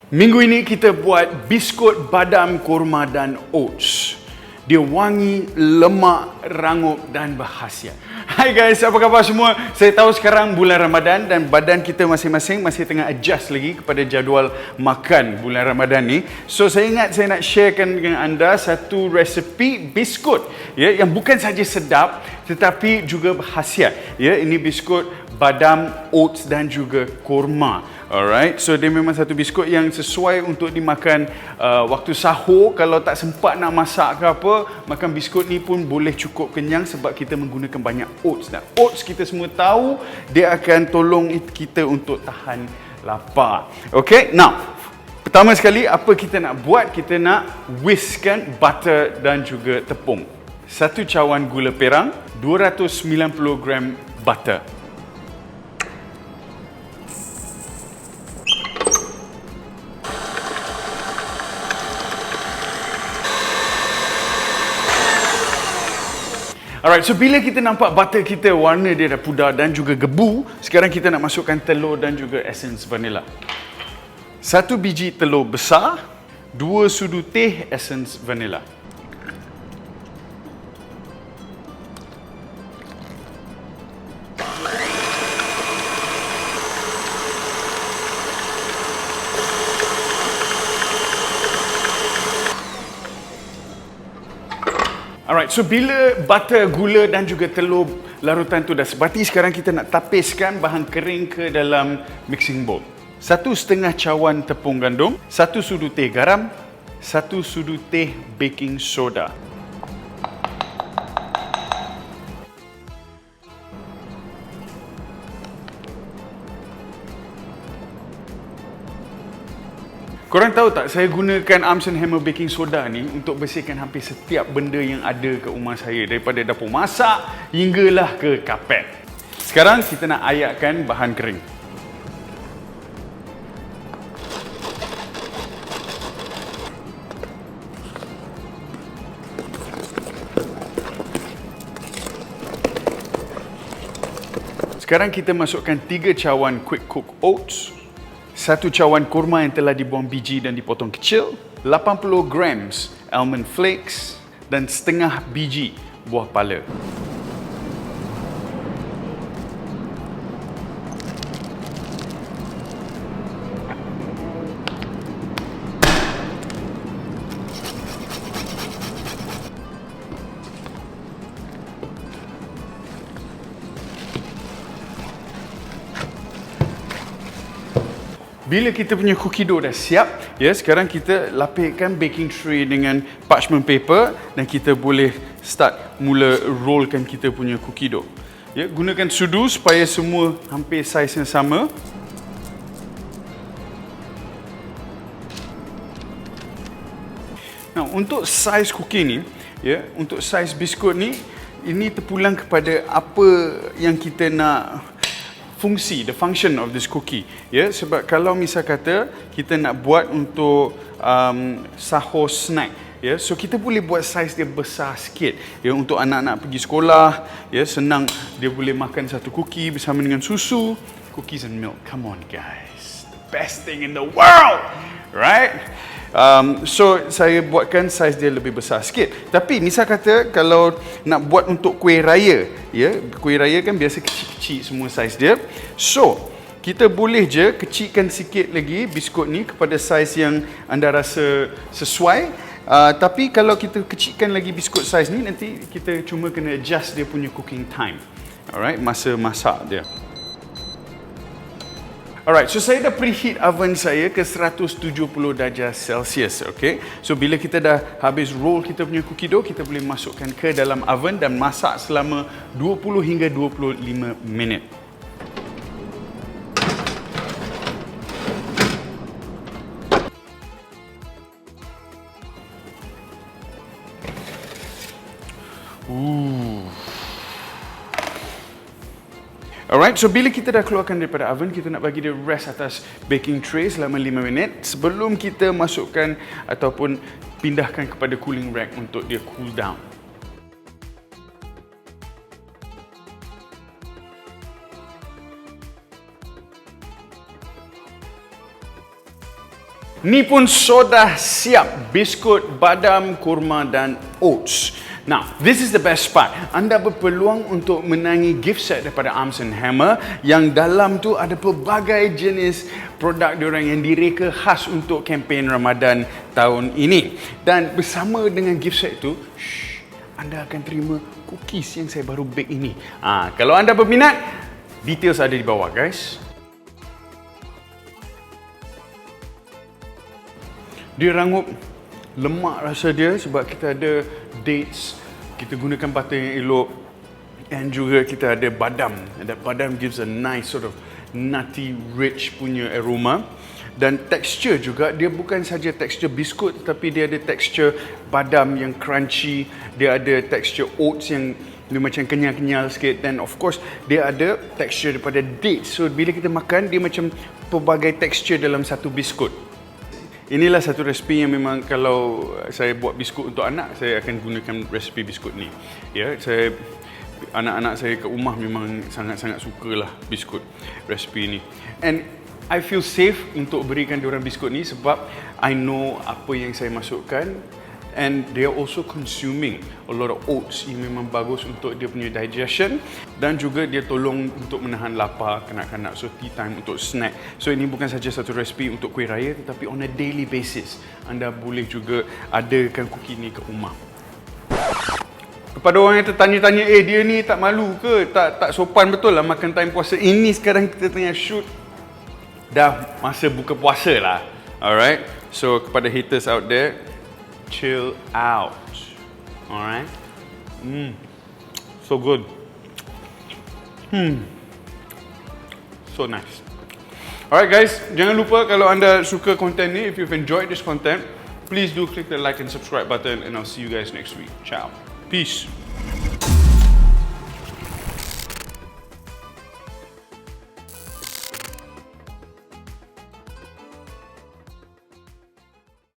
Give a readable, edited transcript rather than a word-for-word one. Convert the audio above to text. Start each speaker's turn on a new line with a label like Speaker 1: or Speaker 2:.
Speaker 1: Minggu ini kita buat biskut badam, kurma dan oats. Dia wangi, lemak, rangup dan berkhasiat. Hai guys, apa khabar semua? Saya tahu sekarang bulan Ramadan dan badan kita masing-masing masih tengah adjust lagi kepada jadual makan bulan Ramadan ni. So saya ingat saya nak sharekan dengan anda satu resepi biskut yang bukan saja sedap tetapi juga berkhasiat. Ini biskut badam, oats dan juga kurma. Alright, so dia memang satu biskut yang sesuai untuk dimakan waktu sahur. Kalau tak sempat nak masak ke apa, makan biskut ni pun boleh cukup kenyang sebab kita menggunakan banyak oats. Dan oats kita semua tahu dia akan tolong kita untuk tahan lapar. Okay, now pertama sekali apa kita nak buat? Kita nak whiskkan butter dan juga tepung. 1 cawan gula perang, 290 gram butter. Alright, so bila kita nampak butter kita warna dia dah pudar dan juga gebu, sekarang kita nak masukkan telur dan juga essence vanilla. 1 biji telur besar, 2 sudu teh essence vanilla. Alright, so bila butter, gula dan juga telur larutan tu dah sebati, sekarang kita nak tapiskan bahan kering ke dalam mixing bowl. 1,5 cawan tepung gandum, 1 sudu teh garam, 1 sudu teh baking soda. Korang tahu tak, saya gunakan Arms & Hammer baking soda ni untuk bersihkan hampir setiap benda yang ada ke rumah saya, daripada dapur masak hinggalah ke kapet. Sekarang kita nak ayakkan bahan kering. Sekarang kita masukkan 3 cawan quick cook oats, 1 cawan kurma yang telah dibuang biji dan dipotong kecil, 80 grams almond flakes dan setengah biji buah pala. Bila kita punya cookie dough dah siap, sekarang kita lapikkan baking tray dengan parchment paper dan kita boleh mula rollkan kita punya cookie dough. Gunakan sudu supaya semua hampir saiz yang sama. Nah, untuk saiz cookie ni, untuk saiz biskut ni, ini terpulang kepada apa yang kita nak fungsi, the function of this cookie. Sebab kalau misal kata kita nak buat untuk sahur snack, so kita boleh buat saiz dia besar sikit, untuk anak-anak pergi sekolah, senang dia boleh makan satu cookie bersama dengan susu. Cookies and milk, come on guys, the best thing in the world, right? So saya buatkan saiz dia lebih besar sikit. Tapi misal kata kalau nak buat untuk kuih raya, kuih raya kan biasa kecil-kecil semua saiz dia. So kita boleh je kecilkan sikit lagi biskut ni kepada saiz yang anda rasa sesuai. Tapi kalau kita kecilkan lagi biskut saiz ni, nanti kita cuma kena adjust dia punya cooking time. Alright, masa masak dia. Alright, so saya dah preheat oven saya ke 170 darjah Celsius, okay? So bila kita dah habis roll kita punya cookie dough, kita boleh masukkan ke dalam oven dan masak selama 20 hingga 25 minit. Alright, so bila kita dah keluarkan daripada oven, kita nak bagi dia rest atas baking tray selama 5 minit sebelum kita masukkan ataupun pindahkan kepada cooling rack untuk dia cool down. Ni pun sudah siap, biskut badam, kurma dan oats. Now, this is the best part. Anda berpeluang untuk menangi gift set daripada Arms & Hammer yang dalam tu ada pelbagai jenis produk diorang yang direka khas untuk kempen Ramadan tahun ini. Dan bersama dengan gift set tu, anda akan terima cookies yang saya baru bake ini. Kalau anda berminat, details ada di bawah, guys. Dia rangup lemak rasa dia sebab kita ada dates, kita gunakan butter yang elok, and juga kita ada badam. That badam gives a nice sort of nutty, rich punya aroma. Dan tekstur juga, dia bukan saja tekstur biskut tetapi dia ada tekstur badam yang crunchy, dia ada tekstur oats yang dia macam kenyal-kenyal sikit, dan of course dia ada tekstur daripada dates. So bila kita makan, dia macam pelbagai tekstur dalam satu biskut. Inilah satu resipi yang memang kalau saya buat biskut untuk anak, saya akan gunakan resipi biskut ni. Ya, anak-anak saya kat rumah memang sangat-sangat sukalah biskut resipi ni. And I feel safe untuk berikan diorang biskut ni sebab I know apa yang saya masukkan, and they are also consuming a lot of oats yang memang bagus untuk dia punya digestion, dan juga dia tolong untuk menahan lapar kanak-kanak, so tea time untuk snack. So ini bukan saja satu resipi untuk kuih raya tetapi on a daily basis anda boleh juga adakan cookie ni kat rumah. Kepada orang yang tertanya-tanya, dia ni tak malu ke, tak sopan betul lah makan time puasa. Ini sekarang kita tengah shoot dah masa buka puasa lah. Alright, so kepada haters out there, chill out. Alright. So good. So nice. Alright guys, jangan lupa kalau anda suka konten ni, if you've enjoyed this content, please do click the like and subscribe button, and I'll see you guys next week. Ciao. Peace.